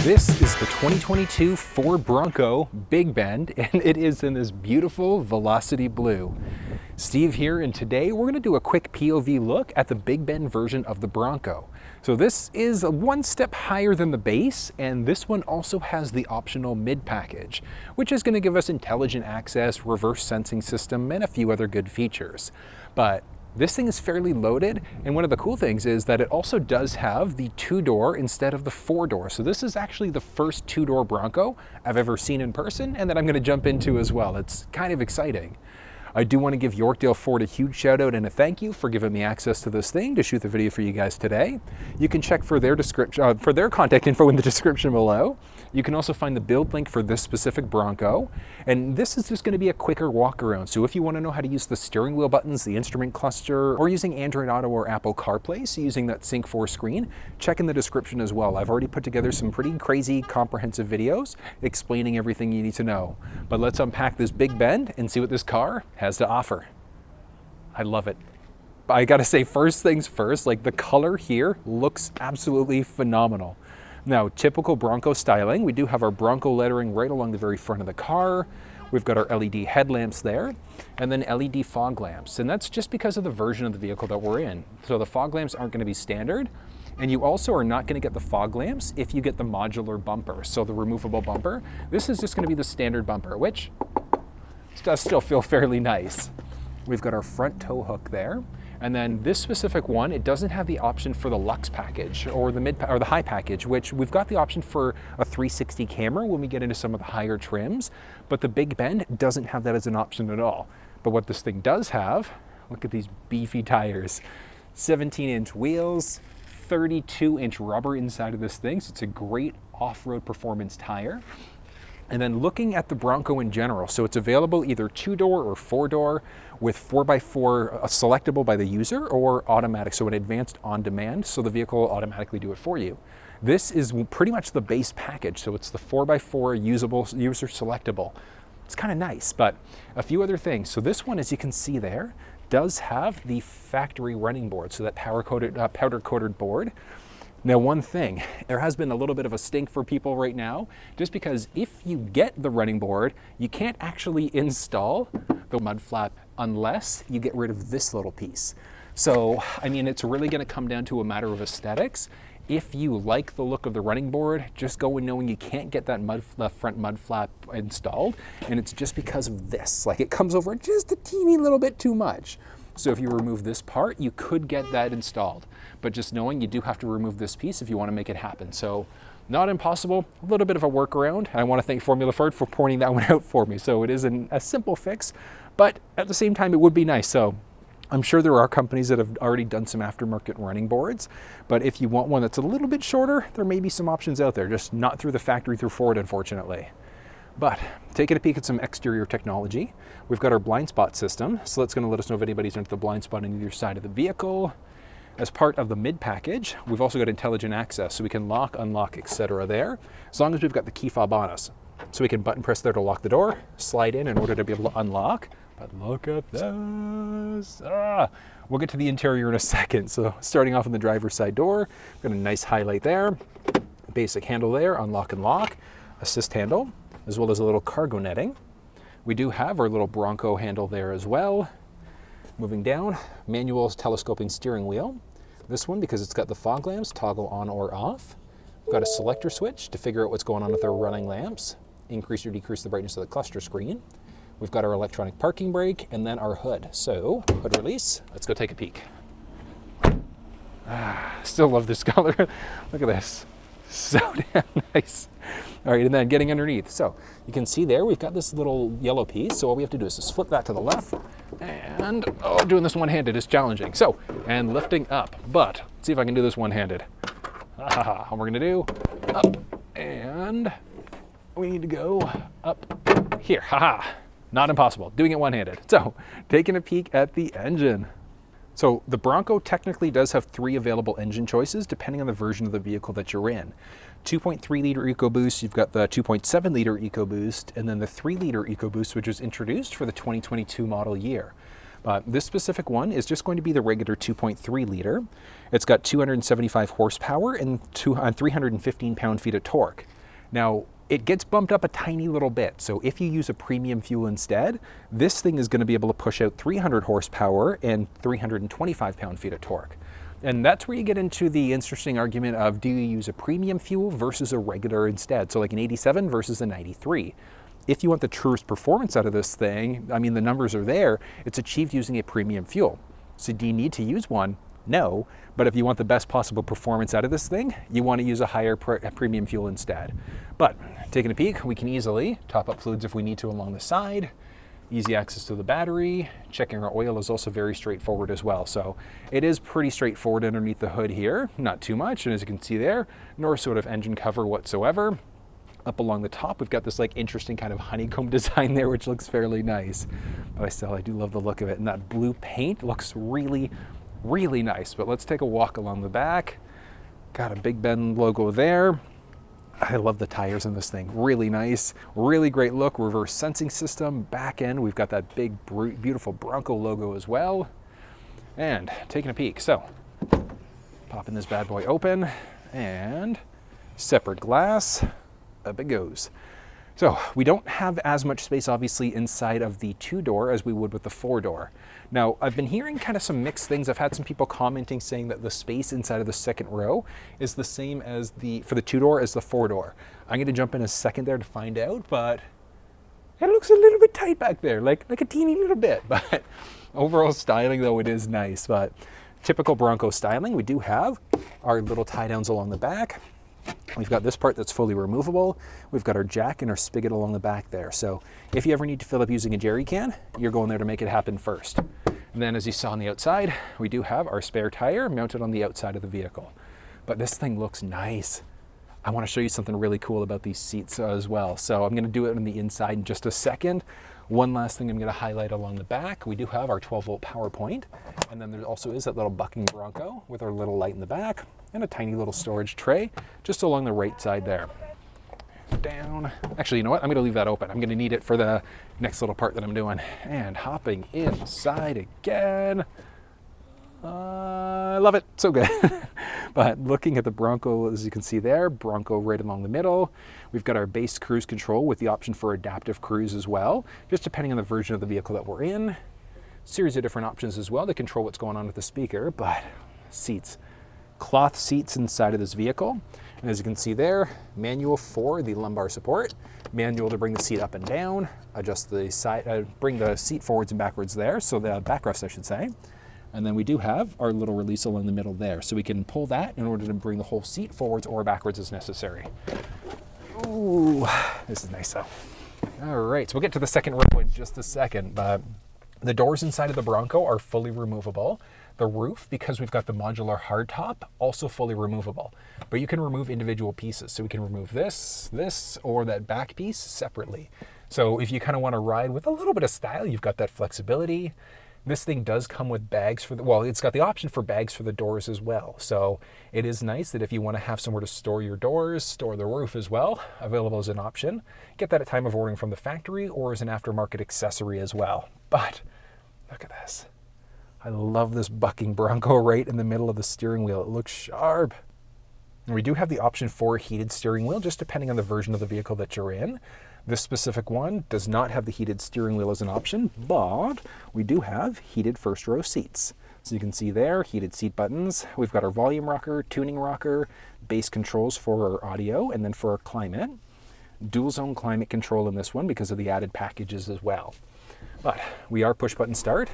This is the 2022 Ford Bronco Big Bend, and it is in this beautiful Velocity Blue. Steve here, and today we're going to do a quick POV look at the Big Bend version of the Bronco. So this is one step higher than the base, and this one also has the optional mid package, which is going to give us intelligent access, reverse sensing system, and a few other good features. But this thing is fairly loaded, and one of the cool things is that it also does have the two-door instead of the four-door. So this is actually the first two-door Bronco I've ever seen in person and that I'm going to jump into as well. It's kind of exciting. I do want to give Yorkdale Ford a huge shout out and a thank you for giving me access to this thing to shoot the video for you guys today. You can check for their description, for their contact info in the description below. You can also find the build link for this specific Bronco. And this is just going to be a quicker walk around. So if you want to know how to use the steering wheel buttons, the instrument cluster, or using Android Auto or Apple CarPlay, so using that Sync 4 screen, check in the description as well. I've already put together some pretty crazy comprehensive videos explaining everything you need to know. But let's unpack this Big Bend and see what this car has to offer. I love it. I gotta say, first things first, like the color here looks absolutely phenomenal. Now, typical Bronco styling, we do have our Bronco lettering right along the very front of the car. We've got our LED headlamps there, and then LED fog lamps. And that's just because of the version of the vehicle that we're in. So the fog lamps aren't gonna be standard, and you also are not gonna get the fog lamps if you get the modular bumper, so the removable bumper. This is just gonna be the standard bumper, which does still feel fairly nice. We've got our front tow hook there. And then this specific one, it doesn't have the option for the Luxe package or the high package, which we've got the option for a 360 camera when we get into some of the higher trims, but the Big Bend doesn't have that as an option at all. But what this thing does have, look at these beefy tires, 17-inch wheels, 32-inch rubber inside of this thing, so it's a great off-road performance tire. And then looking at the Bronco in general, so it's available either two-door or four-door with 4x4 selectable by the user or automatic, so an advanced on-demand, so the vehicle will automatically do it for you. This is pretty much the base package, so it's the 4x4 usable, user selectable. It's kind of nice, but a few other things. So this one, as you can see there, does have the factory running board, so that powder-coated board. Now, one thing, there has been a little bit of a stink for people right now, just because if you get the running board, you can't actually install the mud flap unless you get rid of this little piece. So, I mean, it's really gonna come down to a matter of aesthetics. If you like the look of the running board, just go in knowing you can't get that front mud flap installed, and it's just because of this. Like, it comes over just a teeny little bit too much. So if you remove this part, you could get that installed. But just knowing you do have to remove this piece if you want to make it happen. So not impossible, a little bit of a workaround. I want to thank Formula Ford for pointing that one out for me. So it isn't a simple fix, but at the same time, it would be nice. So I'm sure there are companies that have already done some aftermarket running boards, but if you want one that's a little bit shorter, there may be some options out there, just not through the factory through Ford, unfortunately. But taking a peek at some exterior technology, we've got our blind spot system. So that's going to let us know if anybody's into the blind spot on either side of the vehicle. As part of the mid package, we've also got intelligent access, so we can lock, unlock, etc. there, as long as we've got the key fob on us. So we can button press there to lock the door, slide in order to be able to unlock. But look at this. We'll get to the interior in a second. So starting off on the driver's side door, got a nice highlight there, basic handle there, unlock and lock, assist handle, as well as a little cargo netting. We do have our little Bronco handle there as well. Moving down, manual telescoping steering wheel. This one, because it's got the fog lamps, toggle on or off. We've got a selector switch to figure out what's going on with our running lamps, increase or decrease the brightness of the cluster screen. We've got our electronic parking brake, and then our hood. So, hood release, let's go take a peek. Still love this color. Look at this. So damn nice. All right, and then getting underneath. So you can see there, we've got this little yellow piece. So all we have to do is just flip that to the left. And, doing this one-handed is challenging. So, and lifting up. But, let's see if I can do this one-handed. What we're gonna do, up, and we need to go up here. Haha, not impossible, doing it one-handed. So, taking a peek at the engine. So the Bronco technically does have 3 available engine choices depending on the version of the vehicle that you're in. 2.3 liter EcoBoost, you've got the 2.7 liter EcoBoost, and then the 3 liter EcoBoost, which was introduced for the 2022 model year. But this specific one is just going to be the regular 2.3 liter. It's got 275 horsepower and 315 pound-feet of torque. Now, it gets bumped up a tiny little bit. So if you use a premium fuel instead, this thing is going to be able to push out 300 horsepower and 325 pound-feet of torque. And that's where you get into the interesting argument of, do you use a premium fuel versus a regular instead? So like an 87 versus a 93. If you want the truest performance out of this thing, I mean, the numbers are there, it's achieved using a premium fuel. So do you need to use one? No. But if you want the best possible performance out of this thing, you want to use a higher premium fuel instead. But taking a peek, we can easily top up fluids if we need to along the side. Easy access to the battery. Checking our oil is also very straightforward as well. So it is pretty straightforward underneath the hood here, not too much. And as you can see there, no sort of engine cover whatsoever. Up along the top, we've got this like interesting kind of honeycomb design there, which looks fairly nice. But I do love the look of it. And that blue paint looks really, really nice. But let's take a walk along the back. Got a Big Bend logo there. I love the tires in this thing, really nice, really great look. Reverse sensing system, back end, we've got that big, beautiful Bronco logo as well. And taking a peek, so popping this bad boy open and separate glass, up it goes. So we don't have as much space obviously inside of the 2-door as we would with the 4-door. Now I've been hearing kind of some mixed things. I've had some people commenting saying that the space inside of the second row is the same as for the 2-door as the 4-door. I'm going to jump in a second there to find out, but it looks a little bit tight back there, like a teeny little bit. But overall styling though, it is nice. But typical Bronco styling, we do have our little tie downs along the back. We've got this part that's fully removable. We've got our jack and our spigot along the back there. So if you ever need to fill up using a jerry can, you're going there to make it happen first. And then as you saw on the outside, we do have our spare tire mounted on the outside of the vehicle. But this thing looks nice. I want to show you something really cool about these seats as well. So I'm going to do it on the inside in just a second. One last thing I'm going to highlight along the back, we do have our 12-volt power point. And then there also is that little bucking Bronco with our little light in the back and a tiny little storage tray just along the right side there. Down. Actually, you know what? I'm going to leave that open. I'm going to need it for the next little part that I'm doing. And hopping inside again. I love it. So good. But looking at the Bronco, as you can see there, Bronco right along the middle. We've got our base cruise control with the option for adaptive cruise as well, just depending on the version of the vehicle that we're in. Series of different options as well to control what's going on with the speaker, but seats. Cloth seats inside of this vehicle. And as you can see there, manual for the lumbar support, manual to bring the seat up and down, adjust the side, bring the seat forwards and backwards there, so the backrest I should say. And then we do have our little release along the middle there. So we can pull that in order to bring the whole seat forwards or backwards as necessary. Ooh, this is nice though. All right, so we'll get to the second row in just a second, but the doors inside of the Bronco are fully removable. The roof, because we've got the modular hardtop, also fully removable. But you can remove individual pieces. So we can remove this, or that back piece separately. So if you kind of want to ride with a little bit of style, you've got that flexibility. This thing does come with bags for it's got the option for bags for the doors as well. So it is nice that if you want to have somewhere to store your doors, store the roof as well, available as an option. Get that at time of ordering from the factory or as an aftermarket accessory as well. But look at this. I love this bucking Bronco right in the middle of the steering wheel. It looks sharp. And we do have the option for a heated steering wheel, just depending on the version of the vehicle that you're in. This specific one does not have the heated steering wheel as an option, but we do have heated first row seats. So you can see there, heated seat buttons. We've got our volume rocker, tuning rocker, bass controls for our audio, and then for our climate. Dual zone climate control in this one because of the added packages as well. But we are push button start.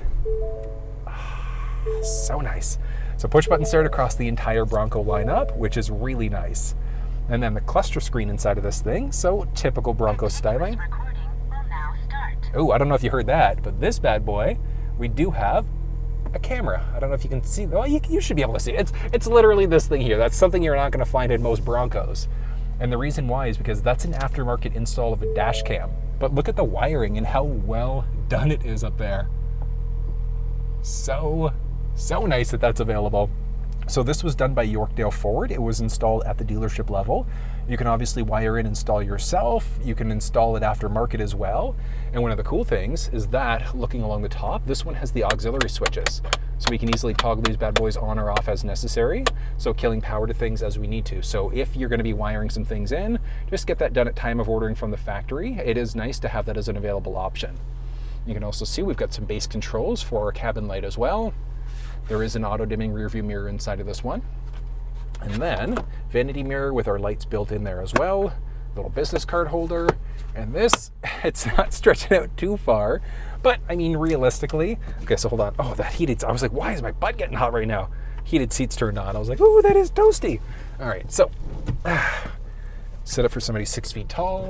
So nice. So push button start across the entire Bronco lineup, which is really nice. And then the cluster screen inside of this thing, so typical Bronco styling. Oh, I don't know if you heard that, but this bad boy, we do have a camera. I don't know if you can see, well, you should be able to see it. It's literally this thing here. That's something you're not gonna find in most Broncos. And the reason why is because that's an aftermarket install of a dash cam. But look at the wiring and how well done it is up there. So nice that that's available. So this was done by Yorkdale Ford. It was installed at the dealership level. You can obviously wire in, install yourself. You can install it aftermarket as well. And one of the cool things is that, looking along the top, this one has the auxiliary switches. So we can easily toggle these bad boys on or off as necessary. So killing power to things as we need to. So if you're going to be wiring some things in, just get that done at time of ordering from the factory. It is nice to have that as an available option. You can also see we've got some base controls for our cabin light as well. There is an auto-dimming rear view mirror inside of this one. And then vanity mirror with our lights built in there as well. Little business card holder. And this, it's not stretching out too far, but I mean, realistically, okay, so hold on. Oh, that heated, I was like, why is my butt getting hot right now? Heated seats turned on. I was like, oh, that is toasty. All right, so set up for somebody 6 feet tall.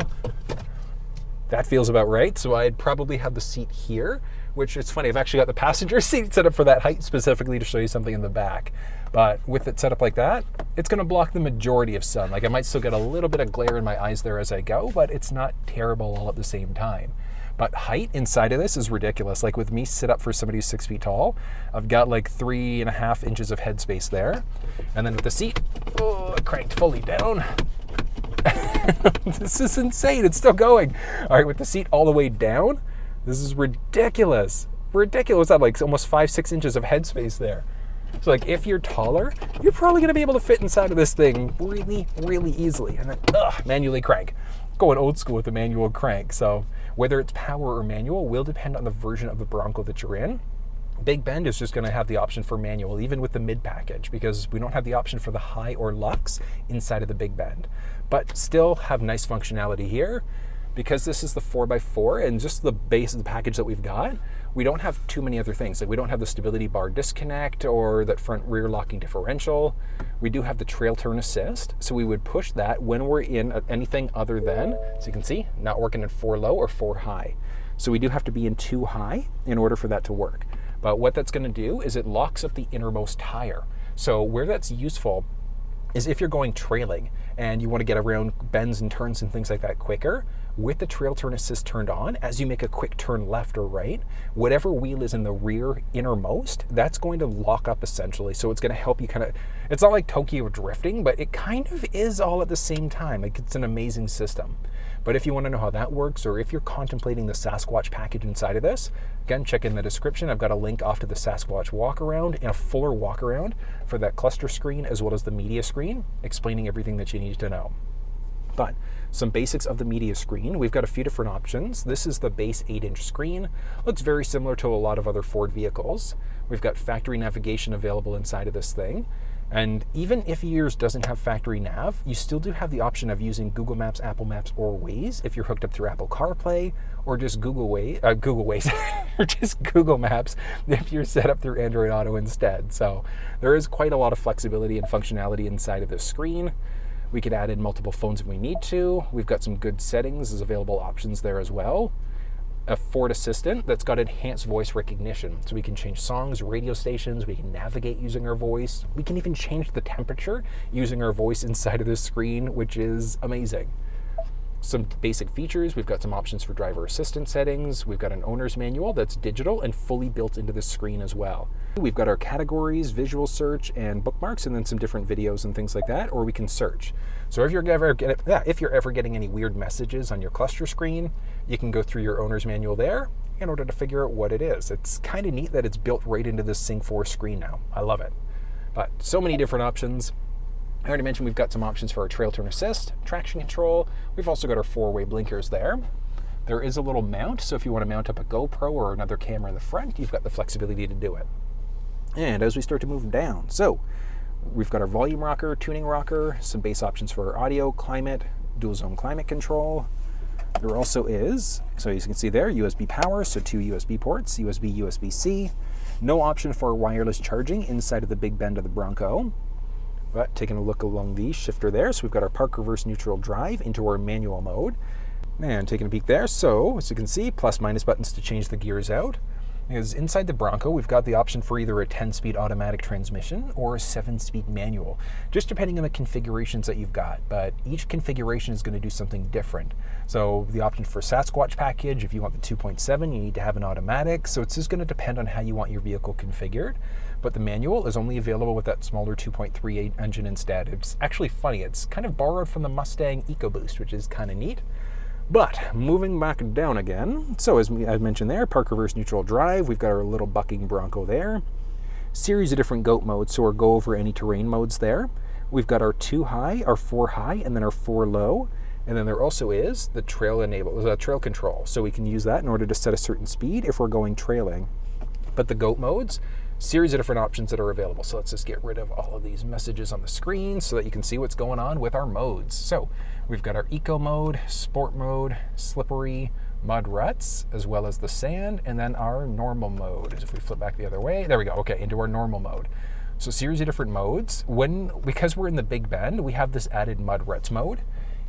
That feels about right. So I'd probably have the seat here, which it's funny, I've actually got the passenger seat set up for that height specifically to show you something in the back. But with it set up like that, it's gonna block the majority of sun. Like I might still get a little bit of glare in my eyes there as I go, but it's not terrible all at the same time. But height inside of this is ridiculous. Like with me sit up for somebody who's 6 feet tall, I've got like 3.5 inches of headspace there. And then with the seat, oh, cranked fully down. This is insane, it's still going. All right, with the seat all the way down, this is ridiculous. Ridiculous. I'm like almost 5-6 inches of headspace there. So like if you're taller, you're probably gonna be able to fit inside of this thing really, really easily. And then manually crank. Going old school with the manual crank. So whether it's power or manual will depend on the version of the Bronco that you're in. Big Bend is just gonna have the option for manual, even with the mid package, because we don't have the option for the high or luxe inside of the Big Bend. But still have nice functionality here. Because this is the 4x4 and just the base of the package that we've got, we don't have too many other things. Like we don't have the stability bar disconnect or that front rear locking differential. We do have the trail turn assist. So we would push that when we're in anything other than, so you can see, not working in 4 low or 4 high. So we do have to be in 2 high in order for that to work. But what that's gonna do is it locks up the innermost tire. So where that's useful is if you're going trailing and you want to get around bends and turns and things like that quicker, with the trail turn assist turned on, as you make a quick turn left or right, whatever wheel is in the rear innermost, that's going to lock up essentially. So it's going to help you kind of, it's not like Tokyo drifting, but it kind of is all at the same time. Like it's an amazing system. But if you want to know how that works, or if you're contemplating the Sasquatch package inside of this, again, check in the description. I've got a link off to the Sasquatch walk-around and a fuller walk-around for that cluster screen as well as the media screen, explaining everything that you need to know. But some basics of the media screen. We've got a few different options. This is the base 8-inch screen. Looks very similar to a lot of other Ford vehicles. We've got factory navigation available inside of this thing. And even if yours doesn't have factory nav, you still do have the option of using Google Maps, Apple Maps, or Waze if you're hooked up through Apple CarPlay, or just Google Waze, or just Google Maps if you're set up through Android Auto instead. So there is quite a lot of flexibility and functionality inside of this screen. We could add in multiple phones if we need to. We've got some good settings as available options there as well. A Ford Assistant that's got enhanced voice recognition. So we can change songs, radio stations, we can navigate using our voice. We can even change the temperature using our voice inside of this screen, which is amazing. Some basic features, we've got some options for driver assistant settings. We've got an owner's manual that's digital and fully built into the screen as well. We've got our categories, visual search, and bookmarks, and then some different videos and things like that, or we can search. So if you're ever getting any weird messages on your cluster screen, you can go through your owner's manual there in order to figure out what it is. It's kind of neat that it's built right into this Sync 4 screen now. I love it. But so many different options. I already mentioned we've got some options for our trail turn assist, traction control. We've also got our 4-way blinkers there. There is a little mount, so if you want to mount up a GoPro or another camera in the front, you've got the flexibility to do it. And as we start to move down, so we've got our volume rocker, tuning rocker, some base options for our audio, climate, dual zone climate control. There also is, so as you can see there, USB power, so 2 USB ports, USB, USB-C. No option for wireless charging inside of the Big Bend of the Bronco. But taking a look along the shifter there, so we've got our park reverse neutral drive into our manual mode. And taking a peek there, so as you can see, plus minus buttons to change the gears out. Because inside the Bronco, we've got the option for either a 10-speed automatic transmission or a 7-speed manual, just depending on the configurations that you've got. But each configuration is going to do something different. So the option for Sasquatch package, if you want the 2.7, you need to have an automatic. So it's just going to depend on how you want your vehicle configured. But the manual is only available with that smaller 2.38 engine instead. It's actually funny. It's kind of borrowed from the Mustang EcoBoost, which is kind of neat. But moving back down again, so as I mentioned there, park, reverse, neutral, drive, we've got our little bucking Bronco there. Series of different goat modes, so we'll go over any terrain modes there. We've got our 2 high, our 4 high, and then our 4 low. And then there also is the trail trail control. So we can use that in order to set a certain speed if we're going trailing. But the goat modes, series of different options that are available. So let's just get rid of all of these messages on the screen so that you can see what's going on with our modes. So we've got our eco mode, sport mode, slippery, mud ruts, as well as the sand, and then our normal mode. As if we flip back the other way, there we go, okay, into our normal mode. So series of different modes. Because we're in the Big Bend, we have this added mud ruts mode.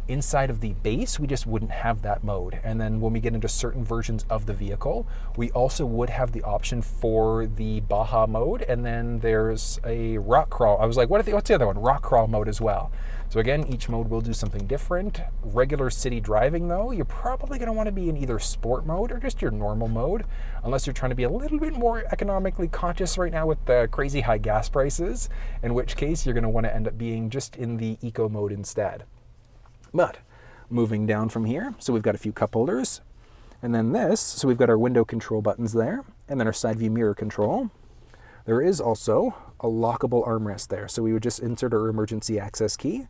Inside of the base, we just wouldn't have that mode. And then when we get into certain versions of the vehicle, we also would have the option for the Baja mode. And then there's a rock crawl. I was like, what's the other one? Rock crawl mode as well. So again, each mode will do something different. Regular city driving though, you're probably gonna wanna be in either sport mode or just your normal mode, unless you're trying to be a little bit more economically conscious right now with the crazy high gas prices, in which case you're gonna wanna end up being just in the eco mode instead. But moving down from here, so we've got a few cup holders, and then this, so we've got our window control buttons there, and then our side view mirror control. There is also a lockable armrest there, so we would just insert our emergency access key.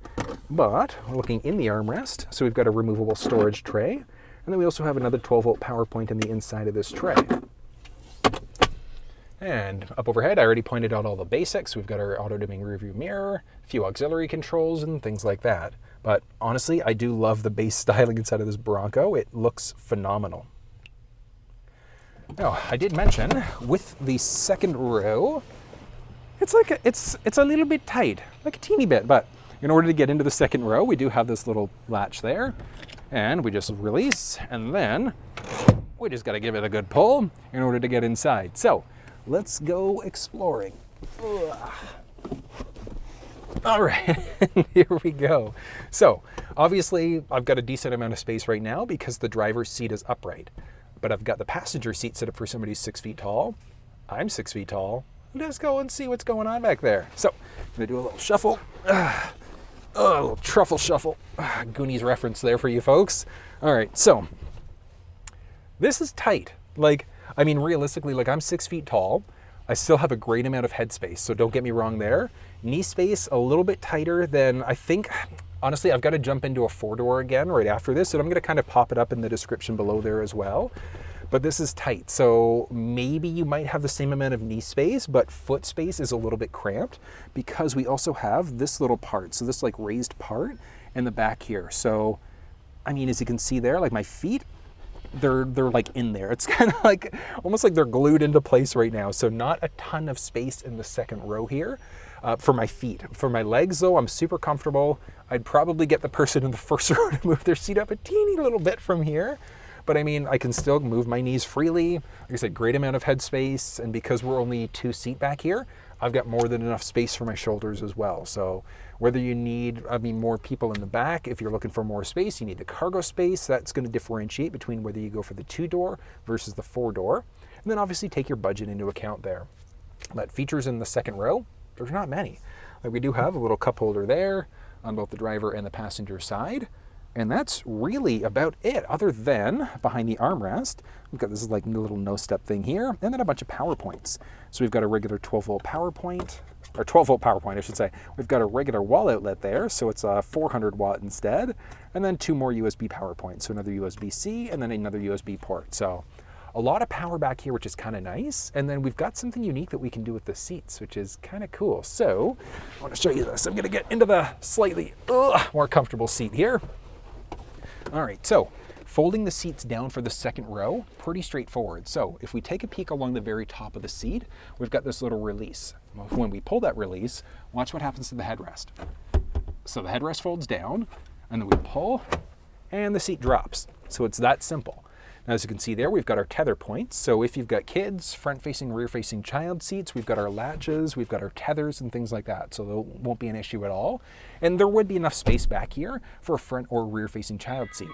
But looking in the armrest, so we've got a removable storage tray, and then we also have another 12-volt power point in the inside of this tray. And up overhead, I already pointed out all the basics. We've got our auto-dimming rearview mirror, a few auxiliary controls, and things like that. But honestly, I do love the base styling inside of this Bronco. It looks phenomenal. Now, I did mention with the second row, it's a little bit tight, like a teeny bit. But in order to get into the second row, we do have this little latch there, and we just release, and then we just got to give it a good pull in order to get inside. So let's go exploring. Ugh. All right, here we go. So obviously I've got a decent amount of space right now because the driver's seat is upright, but I've got the passenger seat set up for somebody who's 6 feet tall. I'm 6 feet tall. Let's go and see what's going on back there. So I'm gonna do a little shuffle. A little truffle shuffle. Goonies reference there for you folks. All right, so this is tight. Realistically, I'm 6 feet tall. I still have a great amount of headspace, so don't get me wrong there. Knee space, a little bit tighter than I think. Honestly, I've got to jump into a 4-door again right after this, and I'm gonna kind of pop it up in the description below there as well. But this is tight, so maybe you might have the same amount of knee space, but foot space is a little bit cramped because we also have this little part, so this raised part in the back here. So, as you can see there, my feet, they're in there. It's kind of almost like they're glued into place right now. So not a ton of space in the second row here for my feet. For my legs though, I'm super comfortable. I'd probably get the person in the first row to move their seat up a teeny little bit from here. But I can still move my knees freely. Like I said, great amount of headspace. And because we're only 2 seat back here, I've got more than enough space for my shoulders as well. So whether you need, more people in the back, if you're looking for more space, you need the cargo space. That's going to differentiate between whether you go for the 2-door versus the 4-door. And then obviously take your budget into account there. But features in the second row, there's not many. We do have a little cup holder there on both the driver and the passenger side. And that's really about it, other than behind the armrest, we've got this little no-step thing here, and then a bunch of power points. So we've got a regular 12-volt power point, or 12-volt power point, I should say. We've got a regular wall outlet there, so it's a 400-watt instead, and then 2 more USB power points, so another USB-C and then another USB port. So a lot of power back here, which is kind of nice. And then we've got something unique that we can do with the seats, which is kind of cool. So I want to show you this. I'm going to get into the slightly more comfortable seat here. All right, so folding the seats down for the second row, pretty straightforward. So if we take a peek along the very top of the seat, we've got this little release. When we pull that release, watch what happens to the headrest. So the headrest folds down, and then we pull, and the seat drops. So it's that simple. As you can see there, we've got our tether points. So if you've got kids, front-facing, rear-facing child seats, we've got our latches, we've got our tethers and things like that. So there won't be an issue at all. And there would be enough space back here for a front or rear-facing child seat.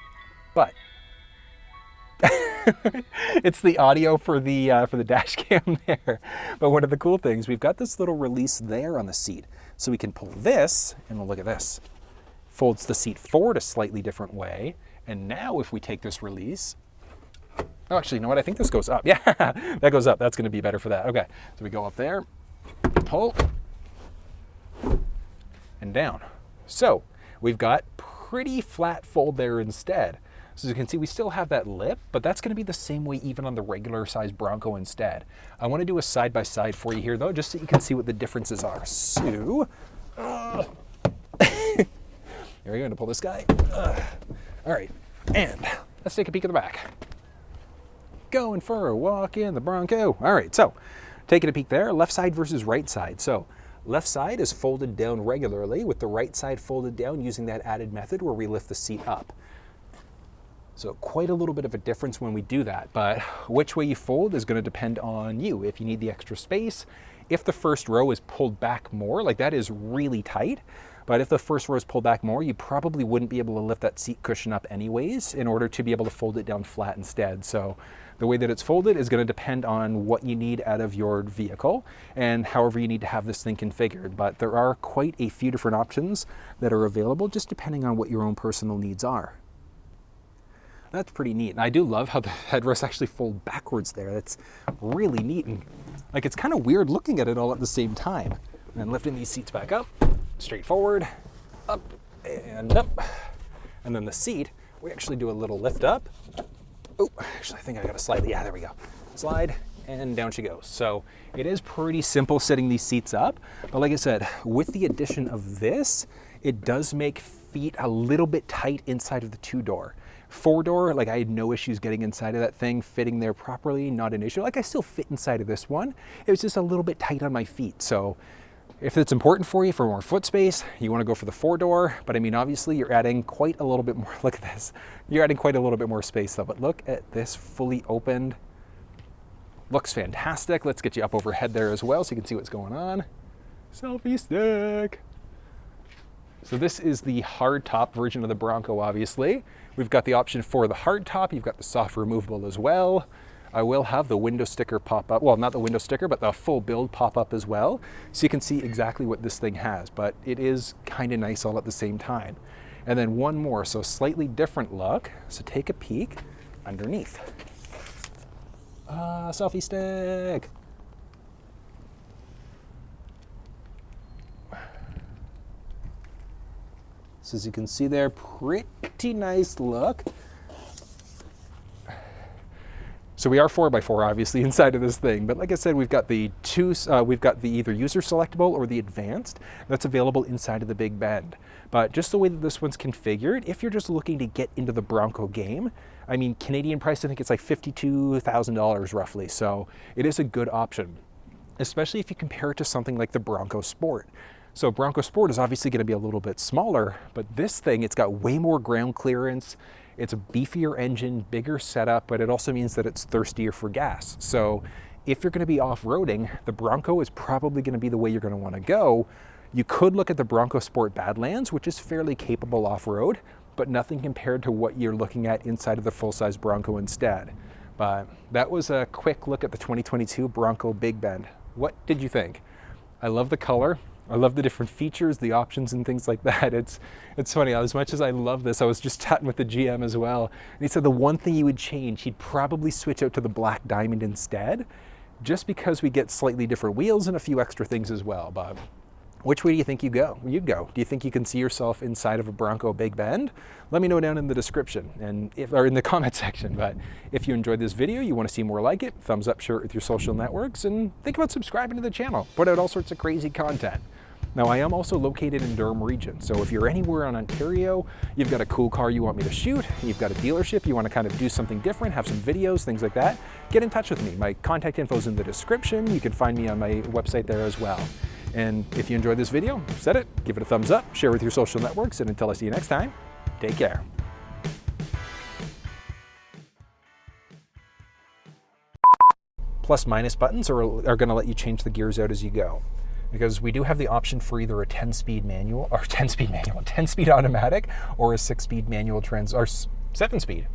But it's the audio for the dash cam there. But one of the cool things, we've got this little release there on the seat. So we can pull this, and we'll look at this. Folds the seat forward a slightly different way. And now if we take this release, oh, actually, you know what? I think this goes up. Yeah, that goes up. That's going to be better for that. Okay, so we go up there, pull, and down. So we've got pretty flat fold there instead. So as you can see, we still have that lip, but that's going to be the same way even on the regular size Bronco instead. I want to do a side-by-side for you here, though, just so you can see what the differences are. So, here we go. I'm going to pull this guy. All right, and let's take a peek at the back. Going for a walk in the Bronco. All right, so taking a peek there, left side versus right side. So left side is folded down regularly with the right side folded down using that added method where we lift the seat up. So quite a little bit of a difference when we do that, but which way you fold is going to depend on you. If you need the extra space, if the first row is pulled back more, like that is really tight, but if the first row is pulled back more, you probably wouldn't be able to lift that seat cushion up anyways in order to be able to fold it down flat instead. So the way that it's folded is going to depend on what you need out of your vehicle and however you need to have this thing configured. But there are quite a few different options that are available just depending on what your own personal needs are. That's pretty neat. And I do love how the headrests actually fold backwards there. That's really neat. And like, it's kind of weird looking at it all at the same time. And then lifting these seats back up, straight forward, up and up. And then the seat, we actually do a little lift up. Oh, actually, I think I got to slide. Yeah, there we go. Slide, and down she goes. So it is pretty simple setting these seats up. But like I said, with the addition of this, it does make feet a little bit tight inside of the two-door. Four-door, like I had no issues getting inside of that thing, fitting there properly, not an issue. Like I still fit inside of this one. It was just a little bit tight on my feet. So if it's important for you for more foot space, you want to go for the four-door. But I mean, obviously you're adding quite a little bit more. Look at this. You're adding quite a little bit more space though. But look at this fully opened. Looks fantastic. Let's get you up overhead there as well so you can see what's going on. Selfie stick. So this is the hard top version of the Bronco, obviously. We've got the option for the hard top. You've got the soft removable as well. I will have the window sticker pop up. Well, not the window sticker, but the full build pop up as well. So you can see exactly what this thing has, but it is kind of nice all at the same time. And then one more, so slightly different look. So take a peek underneath. Selfie stick. So as you can see there, pretty nice look. So we are 4x4 obviously inside of this thing, but like I said, we've got the either user selectable or the advanced that's available inside of the Big Bend. But just the way that this one's configured, if you're just looking to get into the Bronco game, I mean, Canadian price, I think it's like $52,000 roughly. So it is a good option, especially if you compare it to something like the Bronco Sport. So Bronco Sport is obviously going to be a little bit smaller, but this thing, it's got way more ground clearance. It's a beefier engine, bigger setup, but it also means that it's thirstier for gas. So if you're going to be off-roading, the Bronco is probably going to be the way you're going to want to go. You could look at the Bronco Sport Badlands, which is fairly capable off-road, but nothing compared to what you're looking at inside of the full-size Bronco instead. But that was a quick look at the 2022 Bronco Big Bend. What did you think? I love the color. I love the different features, the options and things like that. It's funny, as much as I love this, I was just chatting with the GM as well. And he said the one thing he would change, he'd probably switch out to the black diamond instead, just because we get slightly different wheels and a few extra things as well. But which way do you think you'd go? Do you think you can see yourself inside of a Bronco Big Bend? Let me know down in the description and or in the comment section. But if you enjoyed this video, you want to see more like it, thumbs up, share it with your social networks, and think about subscribing to the channel. Put out all sorts of crazy content. Now, I am also located in Durham region, so if you're anywhere in Ontario, you've got a cool car you want me to shoot, you've got a dealership, you want to kind of do something different, have some videos, things like that, get in touch with me. My contact info is in the description. You can find me on my website there as well. And if you enjoyed this video, give it a thumbs up, share with your social networks, and until I see you next time, take care. plus minus buttons are going to let you change the gears out as you go. Because we do have the option for either a 10-speed manual, or 10-speed automatic, or a 6-speed manual or 7-speed